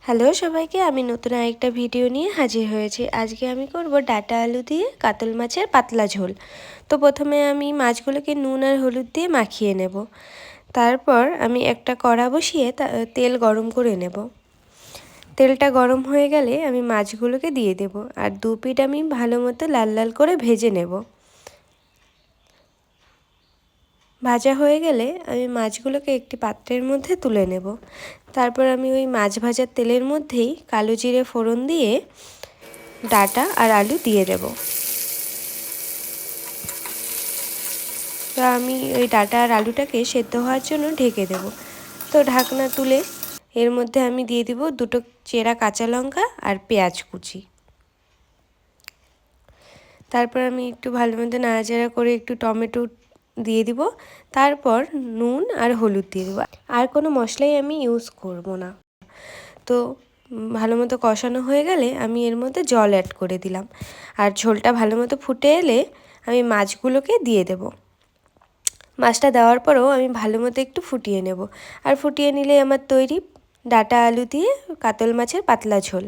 Hello সবাইকে, আমি নতুন আরেকটা ভিডিও নিয়ে হাজির হয়েছি। আজকে আমি করব ডাঁটা আলু দিয়ে কাতল মাছের পাতলা ঝোল। তো প্রথমে আমি মাছগুলোকে নুন আর হলুদ দিয়ে মাখিয়ে নেব। তারপর আমি একটা কড়া বসিয়ে তেল গরম করে নেব। তেলটা গরম হয়ে গেলে আমি মাছগুলোকে দিয়ে দেব, আর দু পিঠ আমি ভালো মতো লাল লাল করে ভেজে নেব। ভাজা হয়ে গেলে আমি মাছগুলোকে একটি পাত্রের মধ্যে তুলে নেব। তারপর আমি ওই মাছ ভাজার তেলের মধ্যেই কালো জিরে ফোড়ন দিয়ে ডাঁটা আর আলু দিয়ে দেব। তো আমি ওই ডাঁটা আর আলুটাকে সেদ্ধ হওয়ার জন্য ঢেকে দেব। তো ঢাকনা তুলে এর মধ্যে আমি দিয়ে দিব দুটো চেরা কাঁচা লঙ্কা আর পেঁয়াজ কুচি। তারপর আমি একটু ভালো মতো নাড়াচাড়া করে একটু টমেটো দিয়ে দিব। তারপর নুন আর হলুদ দিয়ে দেবো, আর কোনো মশলাই আমি ইউজ করব না। তো ভালো মতো কষানো হয়ে গেলে আমি এর মধ্যে জল অ্যাড করে দিলাম, আর ঝোলটা ভালো মতো ফুটে এলে আমি মাছগুলোকে দিয়ে দেব। মাছটা দেওয়ার পরেও আমি ভালো মতো একটু ফুটিয়ে নেব, আর ফুটিয়ে নিলে আমার তৈরি ডাঁটা আলু দিয়ে কাতল মাছের পাতলা ঝোল।